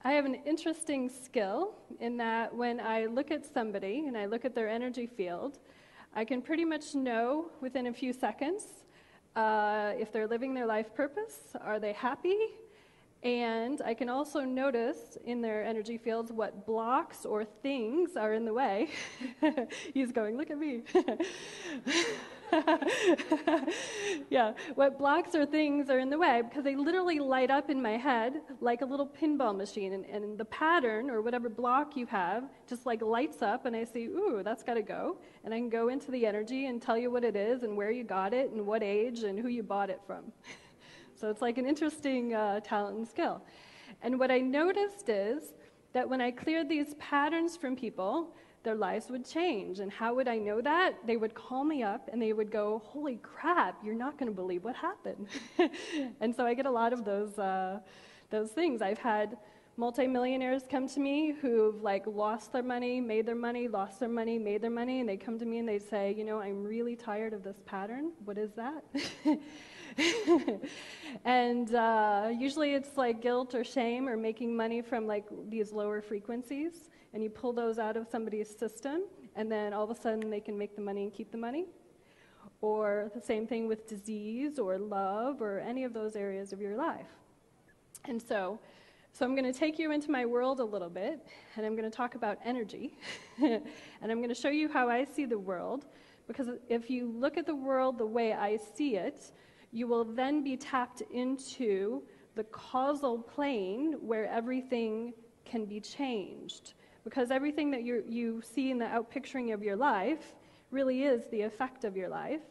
I have an interesting skill in that when I look at somebody and I look at their energy field, I can pretty much know within a few seconds if they're living their life purpose, are they happy, and I can also notice in their energy fields what blocks or things are in the way. He's going, look at me. Yeah, what blocks or things are in the way, because they literally light up in my head like a little pinball machine, and the pattern or whatever block you have just like lights up, and I see, ooh, that's got to go, and I can go into the energy and tell you what it is and where you got it and what age and who you bought it from. So it's like an interesting talent and skill. And what I noticed is that when I cleared these patterns from people, their lives would change. And how would I know that? They would call me up and they would go, holy crap, you're not going to believe what happened. And so I get a lot of those things. I've had multimillionaires come to me who've like lost their money, made their money, lost their money, made their money, and they come to me and they say, you know, I'm really tired of this pattern. What is that? And usually it's like guilt or shame or making money from like these lower frequencies, and you pull those out of somebody's system, and then all of a sudden they can make the money and keep the money. Or the same thing with disease or love or any of those areas of your life. And so I'm going to take you into my world a little bit, and I'm going to talk about energy, and I'm going to show you how I see the world, because if you look at the world the way I see it, you will then be tapped into the causal plane where everything can be changed. Because everything that you see in the outpicturing of your life really is the effect of your life.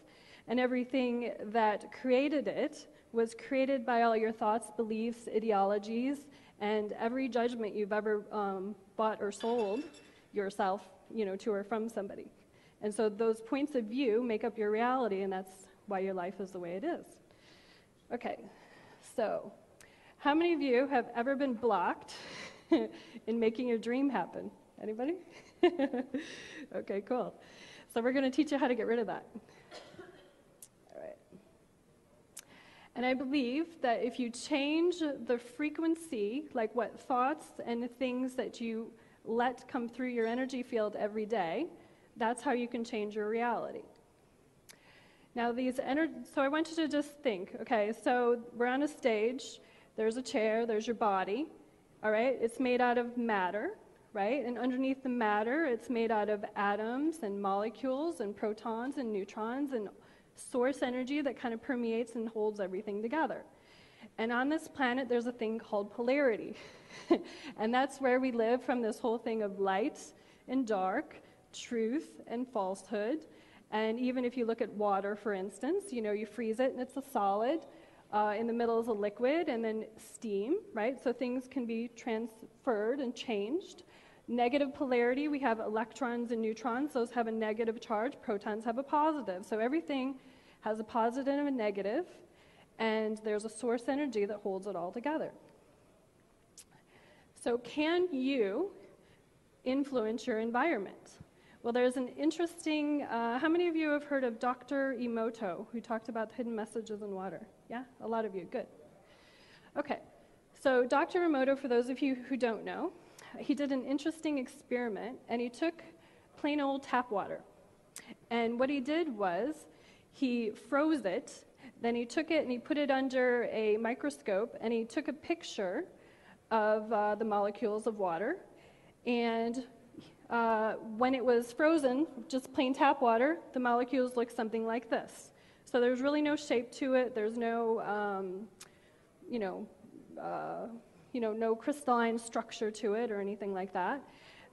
And everything that created it was created by all your thoughts, beliefs, ideologies, and every judgment you've ever bought or sold yourself, you know, to or from somebody. And so those points of view make up your reality, and that's why your life is the way it is. Okay, so how many of you have ever been blocked in making your dream happen? Anybody? Okay, cool. So we're going to teach you how to get rid of that. All right. And I believe that if you change the frequency, like what thoughts and things that you let come through your energy field every day, that's how you can change your reality. Now, so I want you to just think, okay, so we're on a stage, there's a chair, there's your body, all right? It's made out of matter, right? And underneath the matter, it's made out of atoms and molecules and protons and neutrons and source energy that kind of permeates and holds everything together. And on this planet, there's a thing called polarity. And that's where we live from this whole thing of light and dark, truth and falsehood. And even if you look at water, for instance, you know, you freeze it and it's a solid. In the middle is a liquid, and then steam, right? So things can be transferred and changed. Negative polarity, we have electrons and neutrons. Those have a negative charge. Protons have a positive. So everything has a positive and a negative, and there's a source energy that holds it all together. So can you influence your environment? Well, there's an interesting, how many of you have heard of Dr. Emoto, who talked about the hidden messages in water? Yeah, a lot of you, good. Okay, so Dr. Emoto, for those of you who don't know, he did an interesting experiment, and he took plain old tap water. And what he did was he froze it, then he took it and he put it under a microscope, and he took a picture of the molecules of water, and when it was frozen, just plain tap water, the molecules look something like this. So there's really no shape to it. There's no, no crystalline structure to it or anything like that.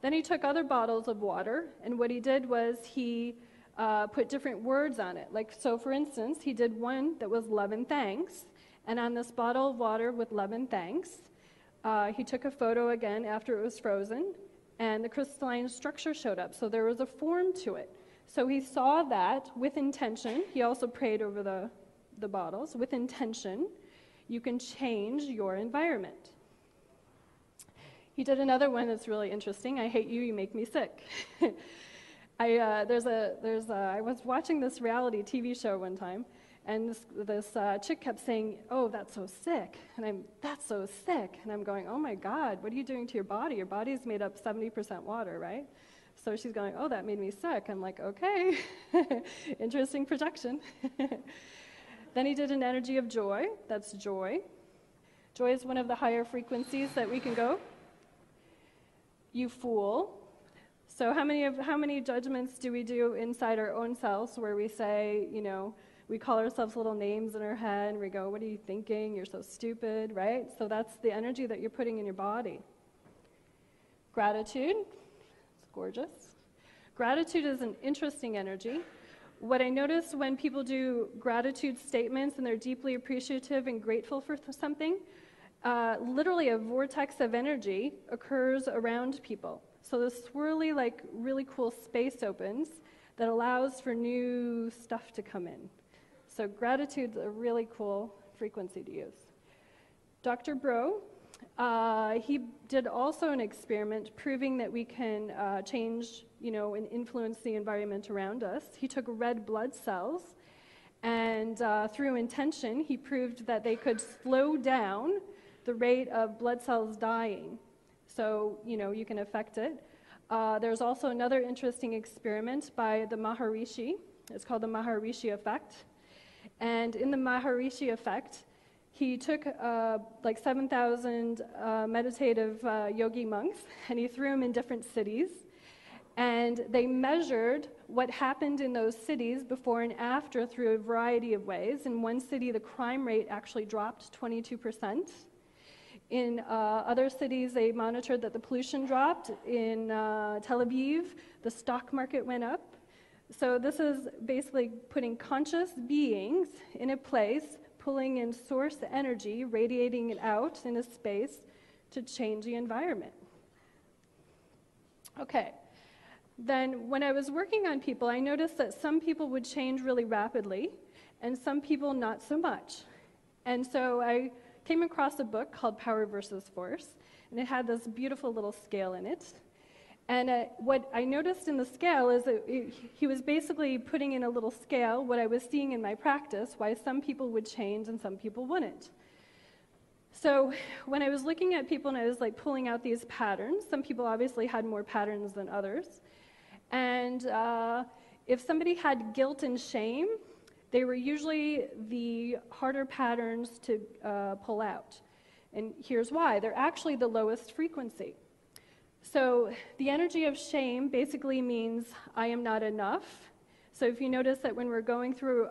Then he took other bottles of water, and what he did was he put different words on it. Like, so for instance, he did one that was love and thanks, and on this bottle of water with love and thanks, he took a photo again after it was frozen, and the crystalline structure showed up. So there was a form to it. So he saw that with intention. He also prayed over the bottles. With intention, you can change your environment. He did another one that's really interesting. I hate you, you make me sick. I was watching this reality TV show one time, And this chick kept saying, oh, that's so sick. And that's so sick. And I'm going, oh my God, what are you doing to your body? Your body's made up 70% water, right? So she's going, oh, that made me sick. I'm like, okay, interesting projection. Then he did an energy of joy. That's joy. Joy is one of the higher frequencies that we can go. You fool. So how many judgments do we do inside our own selves where we say, we call ourselves little names in our head and we go, what are you thinking? You're so stupid, right? So that's the energy that you're putting in your body. Gratitude. It's gorgeous. Gratitude is an interesting energy. What I notice when people do gratitude statements and they're deeply appreciative and grateful for something, literally a vortex of energy occurs around people. So this swirly, really cool space opens that allows for new stuff to come in. So gratitude's a really cool frequency to use. Dr. Bro, he did also an experiment proving that we can change, and influence the environment around us. He took red blood cells, and through intention, he proved that they could slow down the rate of blood cells dying. So, you can affect it. There's also another interesting experiment by the Maharishi. It's called the Maharishi effect. And in the Maharishi effect, he took 7,000 meditative yogi monks, and he threw them in different cities. And they measured what happened in those cities before and after through a variety of ways. In one city, the crime rate actually dropped 22%. In other cities, they monitored that the pollution dropped. In Tel Aviv, the stock market went up. So this is basically putting conscious beings in a place, pulling in source energy, radiating it out in a space to change the environment. Okay. Then when I was working on people, I noticed that some people would change really rapidly and some people not so much. And so I came across a book called Power versus Force, and it had this beautiful little scale in it. And what I noticed in the scale is that he was basically putting in a little scale what I was seeing in my practice, why some people would change and some people wouldn't. So when I was looking at people and I was pulling out these patterns, some people obviously had more patterns than others. And if somebody had guilt and shame, they were usually the harder patterns to pull out. And here's why. They're actually the lowest frequency. So the energy of shame basically means I am not enough. So if you notice that when we're going through,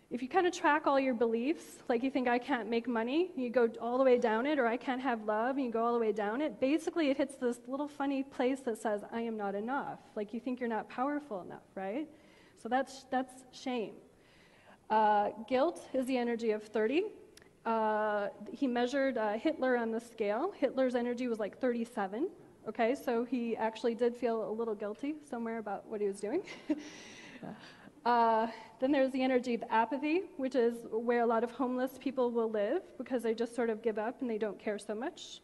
if you kind of track all your beliefs, like you think I can't make money, you go all the way down it, or I can't have love, and you go all the way down it, basically it hits this little funny place that says I am not enough. Like you think you're not powerful enough, right? So that's shame. Guilt is the energy of 30. He measured Hitler on the scale. Hitler's energy was 37. Okay, so he actually did feel a little guilty somewhere about what he was doing. Then there's the energy of apathy, which is where a lot of homeless people will live because they just sort of give up and they don't care so much.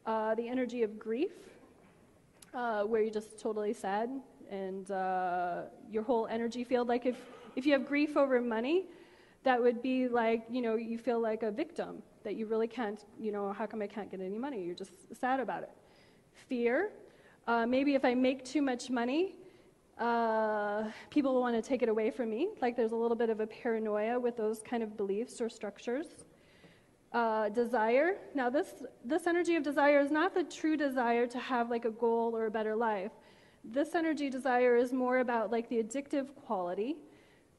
The energy of grief, where you're just totally sad and your whole energy field, like if you have grief over money, that would be you feel like a victim, that you really can't, how come I can't get any money? You're just sad about it. Fear, maybe if I make too much money, people will want to take it away from me. There's a little bit of a paranoia with those kind of beliefs or structures. Desire. Now this energy of desire is not the true desire to have a goal or a better life. This energy desire is more about the addictive quality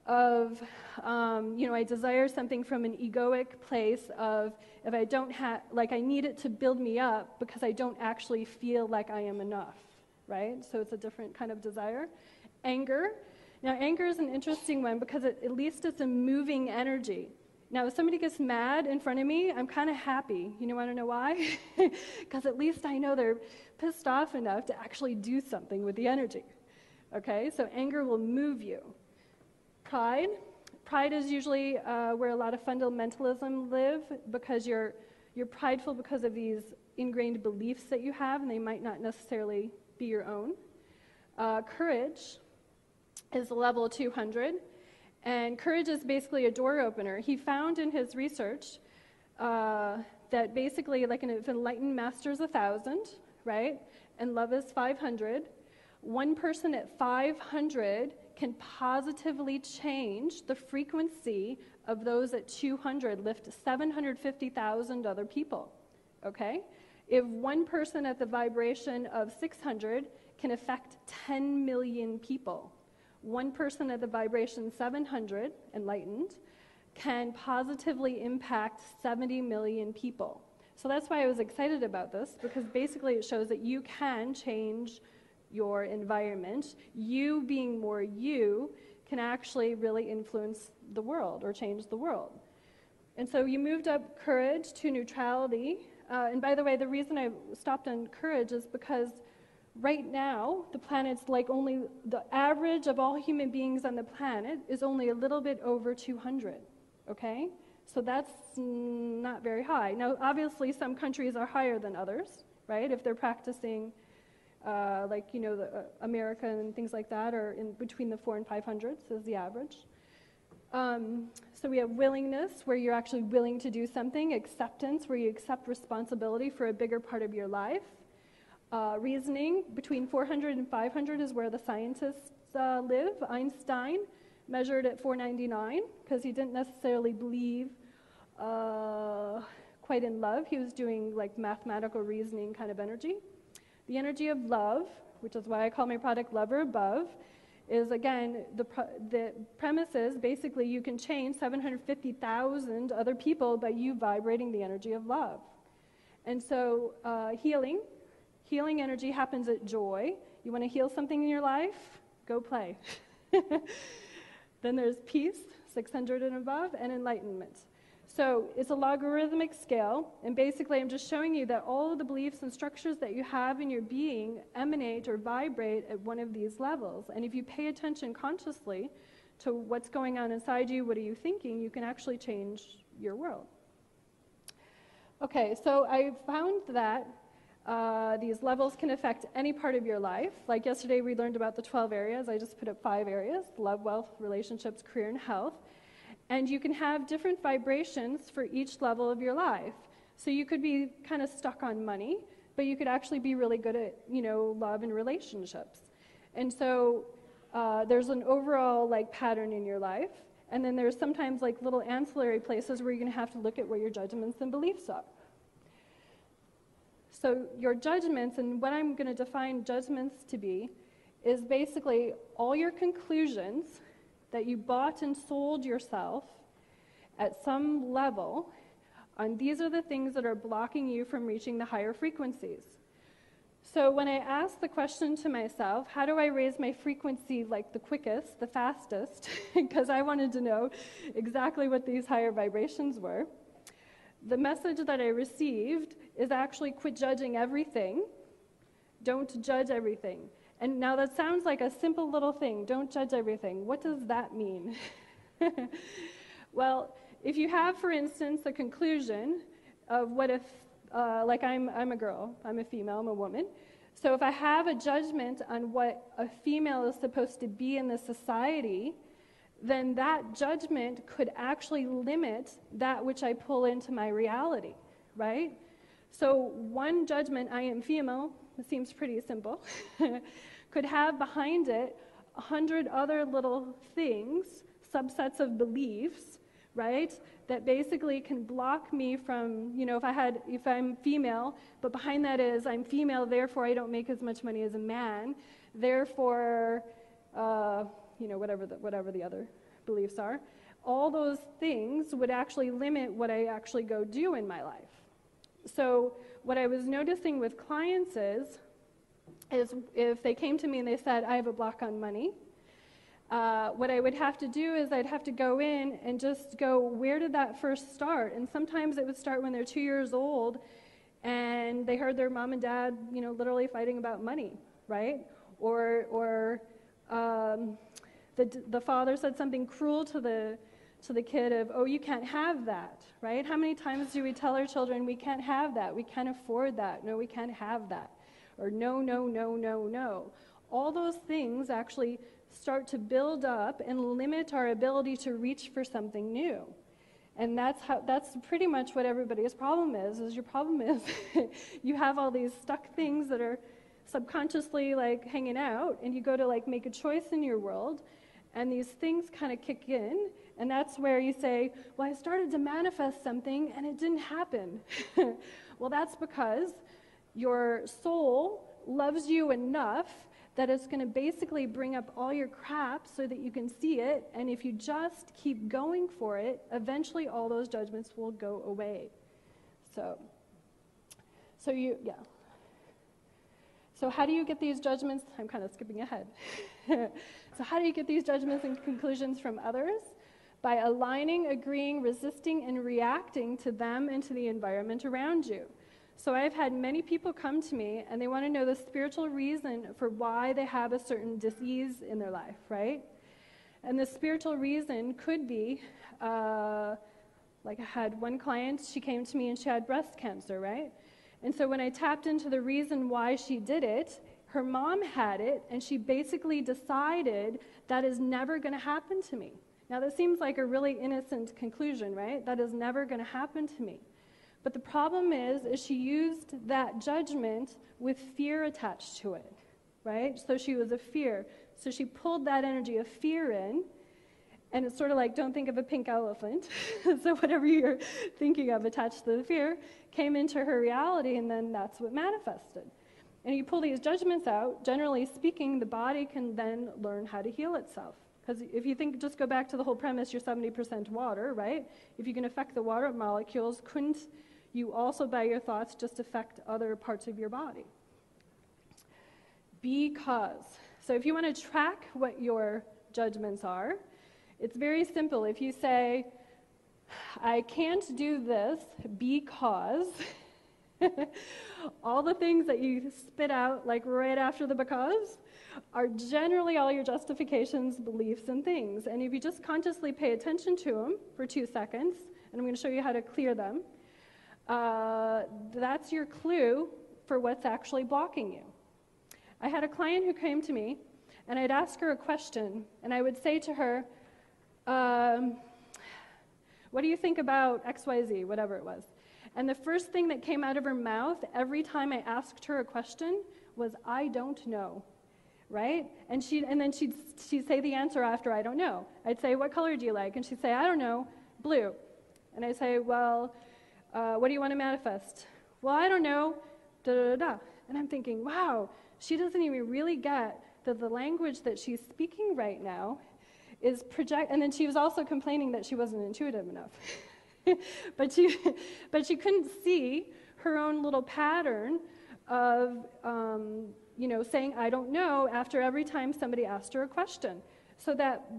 of, I desire something from an egoic place of if I don't have, I need it to build me up because I don't actually feel like I am enough, right? So it's a different kind of desire. Anger. Now, anger is an interesting one because at least it's a moving energy. Now, if somebody gets mad in front of me, I'm kind of happy. You want to know why? Because at least I know they're pissed off enough to actually do something with the energy. Okay, so anger will move you. Pride. Pride is usually where a lot of fundamentalism live because you're prideful because of these ingrained beliefs that you have, and they might not necessarily be your own. Courage is level 200, And courage is basically a door opener. He found in his research that basically, like if enlightened master is 1,000, right, and love is 500, one person at 500 can positively change the frequency of those at 200, lift 750,000 other people, okay? If one person at the vibration of 600 can affect 10 million people, one person at the vibration 700, enlightened, can positively impact 70 million people. So that's why I was excited about this, because basically it shows that you can change your environment. You being more you can actually really influence the world or change the world. And so you moved up courage to neutrality. And by the way, the reason I stopped on courage is because right now, the planet's like only, the average of all human beings on the planet is only a little bit over 200, okay? So that's not very high. Now, obviously, some countries are higher than others, right? If they're practicing, America and things like that are in between the 400 and 500s is the average. So we have willingness, where you're actually willing to do something. Acceptance, where you accept responsibility for a bigger part of your life. Reasoning, between 400 and 500 is where the scientists live. Einstein measured at 499 because he didn't necessarily believe quite in love. He was doing like mathematical reasoning kind of energy. The energy of love, which is why I call my product Love or Above, is again, the premise is basically you can change 750,000 other people by you vibrating the energy of love. And so healing energy happens at joy. You want to heal something in your life? Go play. Then there's peace, 600 and above, and enlightenment. So it's a logarithmic scale, and basically I'm just showing you that all of the beliefs and structures that you have in your being emanate or vibrate at one of these levels. And if you pay attention consciously to what's going on inside you, what are you thinking, you can actually change your world. Okay, so I found that these levels can affect any part of your life. Like yesterday we learned about the 12 areas. I just put up 5 areas: love, wealth, relationships, career, and health. And you can have different vibrations for each level of your life. So you could be kind of stuck on money, but you could actually be really good at, love and relationships. And so there's an overall pattern in your life. And then there's sometimes little ancillary places where you're going to have to look at where your judgments and beliefs are. So your judgments, and what I'm going to define judgments to be, is basically all your conclusions that you bought and sold yourself at some level, and these are the things that are blocking you from reaching the higher frequencies. So when I asked the question to myself, how do I raise my frequency the quickest, the fastest, because I wanted to know exactly what these higher vibrations were, the message that I received is actually quit judging everything. Don't judge everything. And now that sounds like a simple little thing, don't judge everything. What does that mean? Well, if you have, for instance, a conclusion of what if, I'm a girl, I'm a female, I'm a woman. So if I have a judgment on what a female is supposed to be in the society, then that judgment could actually limit that which I pull into my reality, right? So one judgment, I am female, it seems pretty simple, could have behind it 100 other little things, subsets of beliefs, right, that basically can block me from, if I'm female, but behind that is I'm female, therefore I don't make as much money as a man, therefore, whatever the other beliefs are, all those things would actually limit what I actually go do in my life. So what I was noticing with clients is if they came to me and they said, I have a block on money, what I would have to do is I'd have to go in and just go, where did that first start? And sometimes it would start when they're 2 years old and they heard their mom and dad, literally fighting about money, right? Or the father said something cruel to the kid of, oh, you can't have that, right? How many times do we tell our children, we can't have that, we can't afford that, no, we can't have that, or no, no, no, no, no. All those things actually start to build up and limit our ability to reach for something new. And that's pretty much what everybody's problem is your problem is you have all these stuck things that are subconsciously like hanging out, and you go to like make a choice in your world, and these things kind of kick in, and that's where you say, well, I started to manifest something and it didn't happen. Well, that's because your soul loves you enough that it's going to basically bring up all your crap so that you can see it, and if you just keep going for it, eventually all those judgments will go away. So how do you get these judgments? I'm kind of skipping ahead. So how do you get these judgments and conclusions from others? By aligning, agreeing, resisting, and reacting to them and to the environment around you. So I've had many people come to me, and they want to know the spiritual reason for why they have a certain disease in their life, right? And the spiritual reason could be, like I had one client, she came to me and she had breast cancer, right? And so when I tapped into the reason why she did it, her mom had it, and she basically decided that is never going to happen to me. Now that seems like a really innocent conclusion, right? That is never going to happen to me. But the problem is she used that judgment with fear attached to it, right? So she was a fear. So she pulled that energy of fear in, and it's sort of like, don't think of a pink elephant. So whatever you're thinking of attached to the fear came into her reality, and then that's what manifested. And you pull these judgments out, generally speaking, the body can then learn how to heal itself. Because if you think, just go back to the whole premise, you're 70% water, right? If you can affect the water molecules, couldn't you also, by your thoughts, just affect other parts of your body? Because. So if you want to track what your judgments are, it's very simple. If you say, I can't do this because, all the things that you spit out, like right after the because, are generally all your justifications, beliefs, and things. And if you just consciously pay attention to them for 2 seconds, and I'm going to show you how to clear them, that's your clue for what's actually blocking you. I had a client who came to me, and I'd ask her a question, and I would say to her, what do you think about XYZ, whatever it was? And the first thing that came out of her mouth every time I asked her a question was, I don't know, right? And then she'd say the answer after, I don't know. I'd say, what color do you like? And she'd say, I don't know, blue. And I'd say, well, what do you want to manifest? Well, I don't know, da-da-da-da. And I'm thinking, wow, she doesn't even really get that the language that she's speaking right now is and then she was also complaining that she wasn't intuitive enough. but she couldn't see her own little pattern of, saying, I don't know, after every time somebody asked her a question. So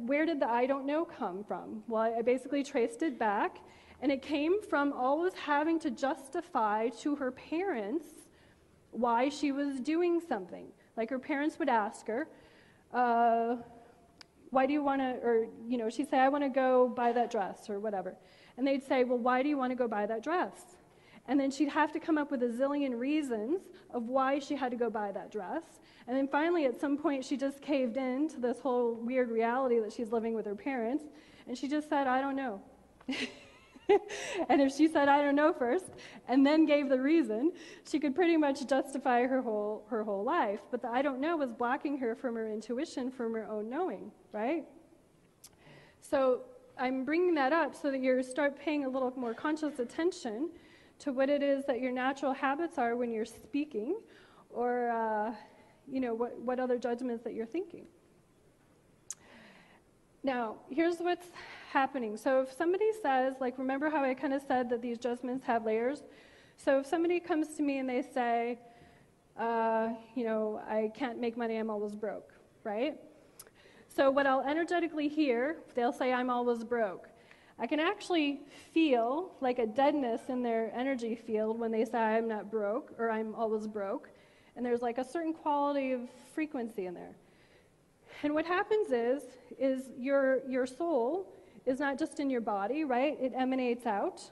where did the I don't know come from? Well, I basically traced it back, and it came from always having to justify to her parents why she was doing something. Like her parents would ask her, why do you want to, or, she'd say, I want to go buy that dress or whatever. And they'd say, well, why do you want to go buy that dress? And then she'd have to come up with a zillion reasons of why she had to go buy that dress. And then finally, at some point, she just caved in to this whole weird reality that she's living with her parents. And she just said, I don't know. And if she said, I don't know first, and then gave the reason, she could pretty much justify her whole life. But the I don't know was blocking her from her intuition, from her own knowing, right? So I'm bringing that up so that you start paying a little more conscious attention to what it is that your natural habits are when you're speaking, or what other judgments that you're thinking. Now, here's what's happening. So if somebody says, like, remember how I kind of said that these judgments have layers? So if somebody comes to me and they say, I can't make money, I'm always broke, right? So what I'll energetically hear, they'll say, I'm always broke. I can actually feel like a deadness in their energy field when they say, I'm not broke, or I'm always broke. And there's like a certain quality of frequency in there. And what happens is your soul is not just in your body, right? It emanates out,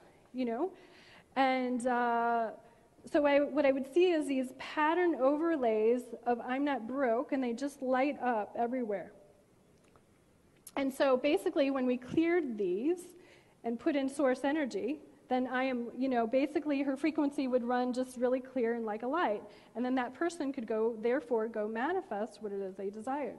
And so what I would see is these pattern overlays of I'm not broke, and they just light up everywhere. And so basically when we cleared these and put in source energy, then I am, basically her frequency would run just really clear and like a light. And then that person could therefore go manifest what it is they desired.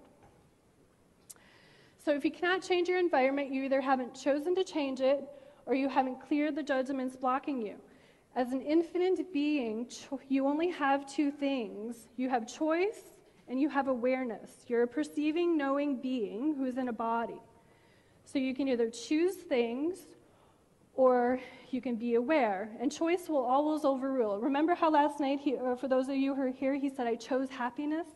So if you cannot change your environment, you either haven't chosen to change it or you haven't cleared the judgments blocking you. As an infinite being, you only have two things. You have choice and you have awareness. You're a perceiving, knowing being who's in a body. So you can either choose things or you can be aware. And choice will always overrule. Remember how last night, for those of you who are here, he said, I chose happiness?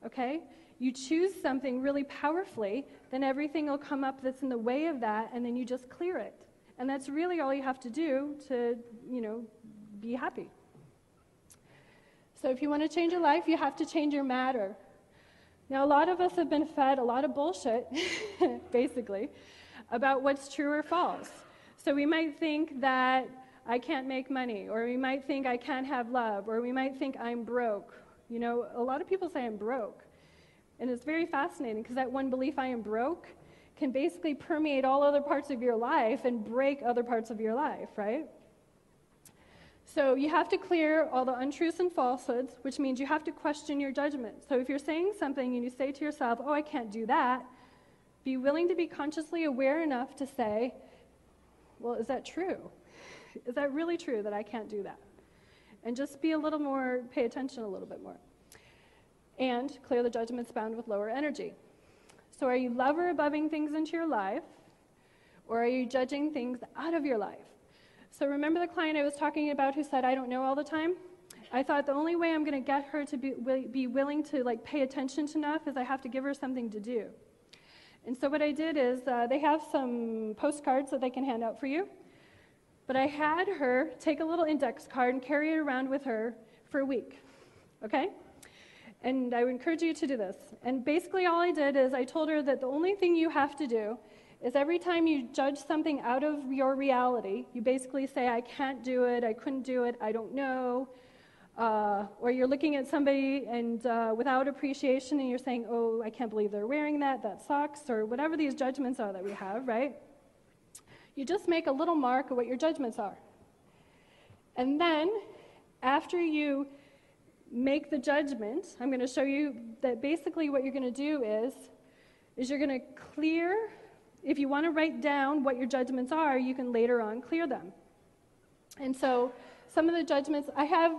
Okay? You choose something really powerfully, then everything will come up that's in the way of that, and then you just clear it. And that's really all you have to do to, be happy. So if you want to change your life, you have to change your matter. Now, a lot of us have been fed a lot of bullshit, basically, about what's true or false. So we might think that I can't make money, or we might think I can't have love, or we might think I'm broke. A lot of people say I'm broke. And it's very fascinating because that one belief, I am broke, can basically permeate all other parts of your life and break other parts of your life, right? So you have to clear all the untruths and falsehoods, which means you have to question your judgment. So if you're saying something and you say to yourself, oh, I can't do that, be willing to be consciously aware enough to say, well, is that true? Is that really true that I can't do that? And just be a little more, pay attention a little bit more. And clear the judgments bound with lower energy. So are you love or aboving things into your life, or are you judging things out of your life? So remember the client I was talking about who said, I don't know all the time? I thought the only way I'm going to get her to be willing to pay attention to enough is I have to give her something to do. And so what I did is they have some postcards that they can hand out for you. But I had her take a little index card and carry it around with her for a week. Okay? And I would encourage you to do this. And basically all I did is I told her that the only thing you have to do is every time you judge something out of your reality, you basically say, I can't do it, I couldn't do it, I don't know. Or you're looking at somebody and without appreciation and you're saying, oh, I can't believe they're wearing that, that sucks, or whatever these judgments are that we have, right? You just make a little mark of what your judgments are. And then after you make the judgment, I'm going to show you that basically what you're going to do is you're going to clear. If you want to write down what your judgments are, you can later on clear them. And so some of the judgments I have,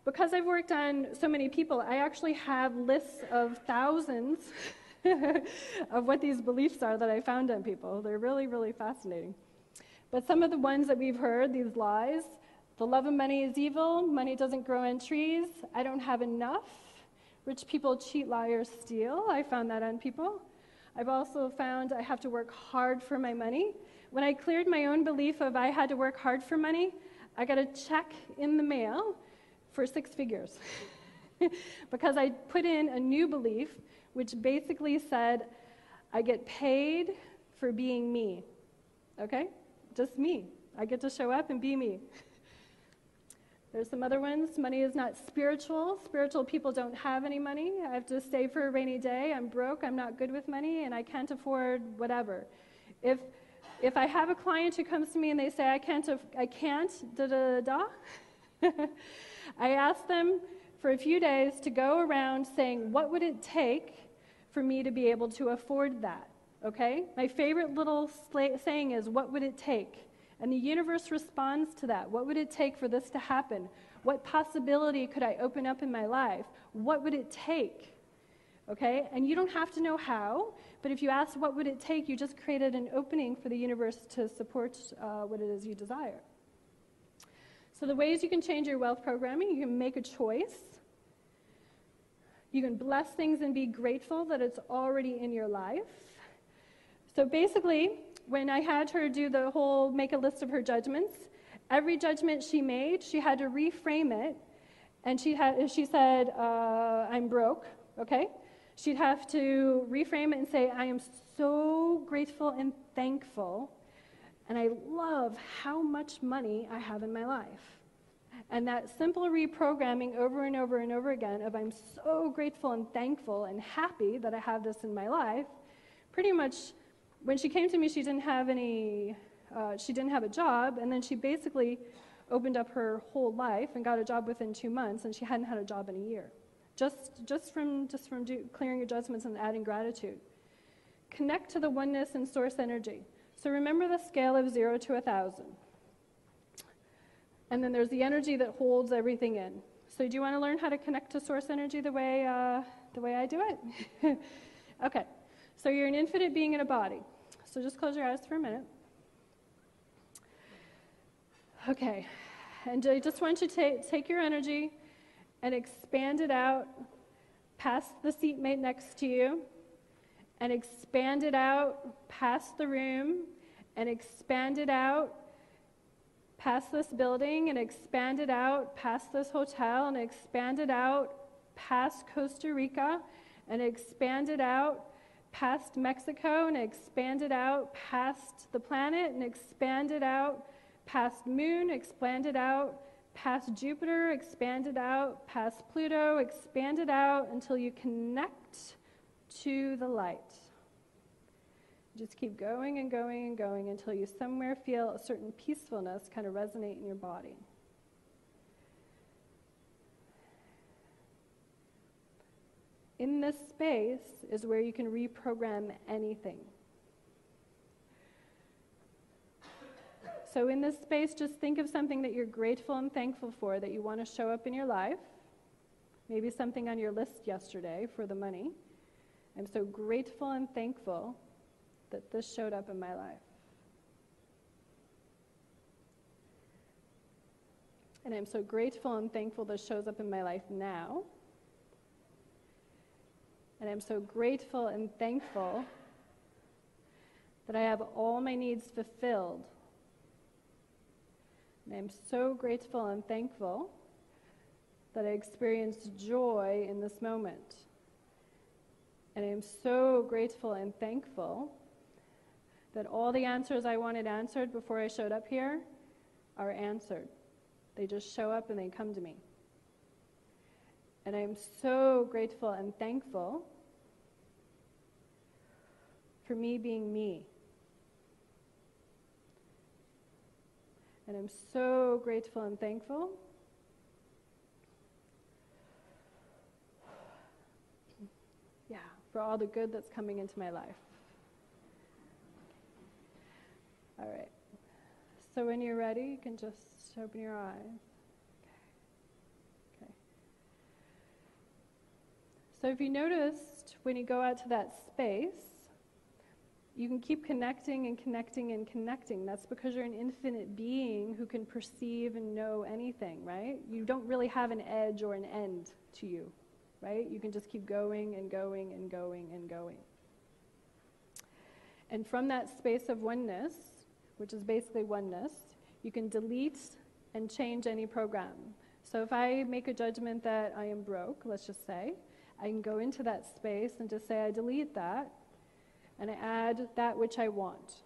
because I've worked on so many people, I actually have lists of thousands of what these beliefs are that I found on people. They're really, really fascinating. But some of the ones that we've heard, these lies, the love of money is evil, money doesn't grow on trees, I don't have enough, rich people cheat, lie, or steal. I found that on people. I've also found I have to work hard for my money. When I cleared my own belief of I had to work hard for money, I got a check in the mail for 6 figures. Because I put in a new belief, which basically said, I get paid for being me. Okay? Just me. I get to show up and be me. There's some other ones. Money is not spiritual. Spiritual people don't have any money. I have to save for a rainy day. I'm broke. I'm not good with money, and I can't afford whatever. If I have a client who comes to me and they say, I can't, da-da-da, I ask them for a few days to go around saying, what would it take for me to be able to afford that? Okay? My favorite little saying is, what would it take? And the universe responds to that. What would it take for this to happen? What possibility could I open up in my life? What would it take? Okay? And you don't have to know how, but if you ask what would it take, you just created an opening for the universe to support what it is you desire. So the ways you can change your wealth programming, you can make a choice. You can bless things and be grateful that it's already in your life. So basically, when I had her do the whole make a list of her judgments, every judgment she made, she had to reframe it. And she said, I'm broke, okay? She'd have to reframe it and say, I am so grateful and thankful, and I love how much money I have in my life. And that simple reprogramming over and over and over again of I'm so grateful and thankful and happy that I have this in my life pretty much, when she came to me, she didn't have a job, and then she basically opened up her whole life and got a job within 2 months, and she hadn't had a job in a year. Just from clearing your judgments and adding gratitude. Connect to the oneness and source energy. So remember the scale of 0 to 1,000. And then there's the energy that holds everything in. So do you want to learn how to connect to source energy the way I do it? Okay. So you're an infinite being in a body. So just close your eyes for a minute. Okay. And I just want you to take your energy and expand it out past the seatmate next to you, and expand it out past the room, and expand it out past this building, and expand it out past this hotel, and expand it out past Costa Rica, and expand it out past Mexico, and expand it out past the planet, and expand it out past Moon, expand it out past Jupiter, expand it out past Pluto, expand it out until you connect to the light. Just keep going and going and going until you somewhere feel a certain peacefulness kind of resonate in your body. In this space is where you can reprogram anything. So in this space, just think of something that you're grateful and thankful for that you want to show up in your life. Maybe something on your list yesterday for the money. I'm so grateful and thankful that this showed up in my life. And I'm so grateful and thankful this shows up in my life now. And I'm so grateful and thankful that I have all my needs fulfilled. And I'm so grateful and thankful that I experienced joy in this moment. And I am so grateful and thankful that all the answers I wanted answered before I showed up here are answered. They just show up and they come to me. And I am so grateful and thankful for me being me. And I'm so grateful and thankful for all the good that's coming into my life. All right. So when you're ready, you can just open your eyes. Okay. So if you noticed, when you go out to that space, you can keep connecting and connecting and connecting. That's because you're an infinite being who can perceive and know anything, right? You don't really have an edge or an end to you, right? You can just keep going and going and going and going. And from that space of oneness, which is basically oneness, you can delete and change any program. So if I make a judgment that I am broke, let's just say, I can go into that space and just say I delete that, and I add that which I want.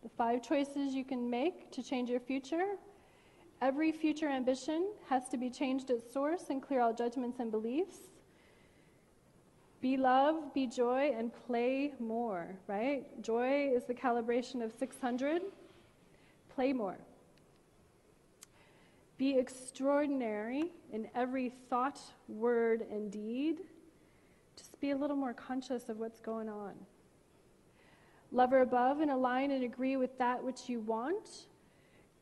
The 5 choices you can make to change your future. Every future ambition has to be changed at source and clear all judgments and beliefs. Be love, be joy, and play more, right? Joy is the calibration of 600. Play more. Be extraordinary in every thought, word, and deed. Just be a little more conscious of what's going on. Love her above and align and agree with that which you want.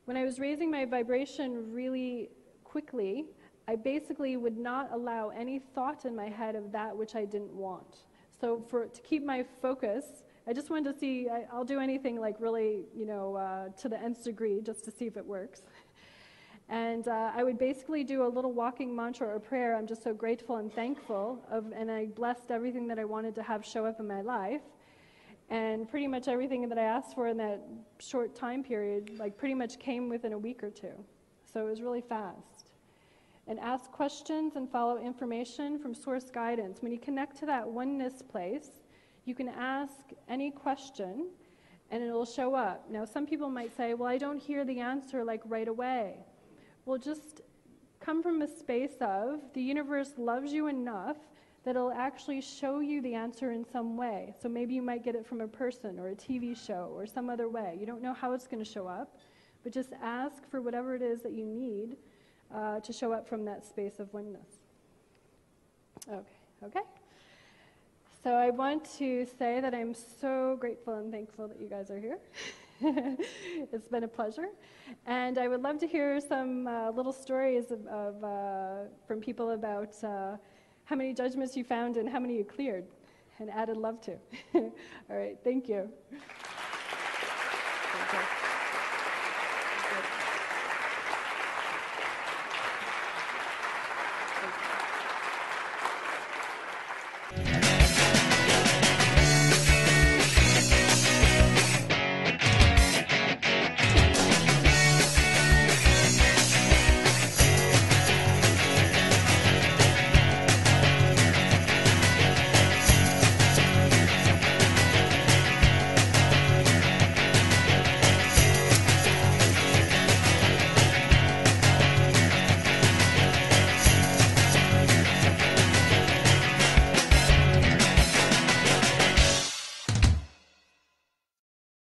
When I was raising my vibration really quickly, I basically would not allow any thought in my head of that which I didn't want. So to keep my focus, I just wanted to see, I'll do anything like really, to the nth degree just to see if it works. And I would basically do a little walking mantra or prayer. I'm just so grateful and thankful and I blessed everything that I wanted to have show up in my life. And pretty much everything that I asked for in that short time period, pretty much came within a week or 2. So it was really fast. And ask questions and follow information from source guidance. When you connect to that oneness place, you can ask any question and it'll show up. Now, some people might say, well, I don't hear the answer right away. Well, just come from a space of the universe loves you enough that'll actually show you the answer in some way. So maybe you might get it from a person or a TV show or some other way. You don't know how it's going to show up, but just ask for whatever it is that you need to show up from that space of oneness. Okay. So I want to say that I'm so grateful and thankful that you guys are here. It's been a pleasure. And I would love to hear some little stories from people about how many judgments you found and how many you cleared and added love to. All right, thank you.